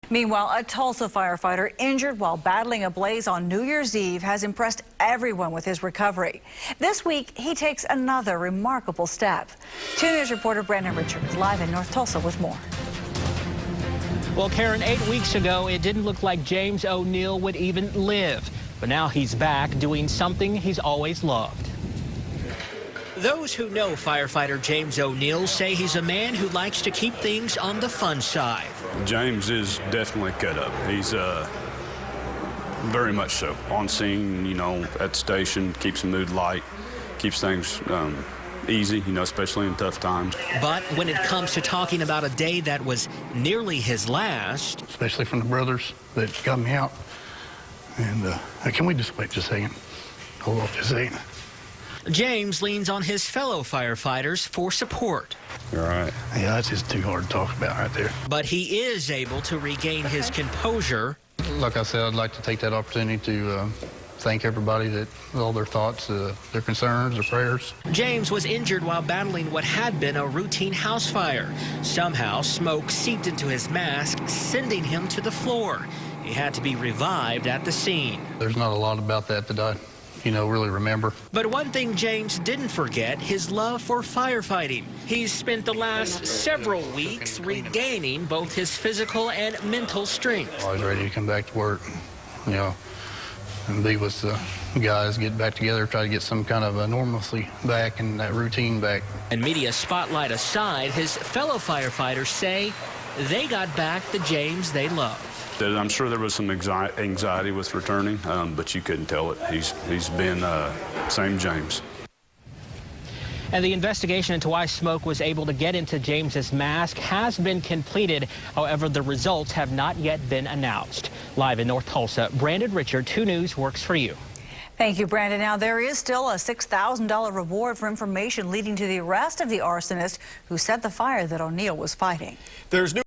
Meanwhile, a Tulsa firefighter injured while battling a blaze on New Year's Eve has impressed everyone with his recovery. This week, he takes another remarkable step. 2 News reporter Brandon Richard is live in North Tulsa with more. Well, Karen, 8 weeks ago, it didn't look like James O'Neill would even live. But now he's back doing something he's always loved. Those who know firefighter James O'Neill say he's a man who likes to keep things on the fun side. James is definitely cut up. He's very much so. On scene, at the station, keeps the mood light, keeps things easy, especially in tough times. But when it comes to talking about a day that was nearly his last. Especially from the brothers that got me out. And can we just wait just a second? Hold off just a second. James leans on his fellow firefighters for support. All right. Yeah, that's just too hard to talk about right there. But he is able to regain his composure. Like I said, I'd like to take that opportunity to thank everybody that all their thoughts, their concerns, their prayers. James was injured while battling what had been a routine house fire. Somehow, smoke seeped into his mask, sending him to the floor. He had to be revived at the scene. There's not a lot about that I really remember. But one thing James didn't forget, his love for firefighting. He's spent the last several weeks regaining both his physical and mental strength. Always ready to come back to work, and be with the guys, get back together, try to get some kind of a normalcy back and that routine back. And media spotlight aside, his fellow firefighters say they got back the James they love. I'm sure there was some anxiety with returning, but you couldn't tell it. He's been same James. And the investigation into why smoke was able to get into James's mask has been completed. However, the results have not yet been announced. Live in North Tulsa, Brandon Richard, 2 News works for you. Thank you, Brandon. Now, there is still a $6,000 reward for information leading to the arrest of the arsonist who set the fire that O'Neill was fighting. There's new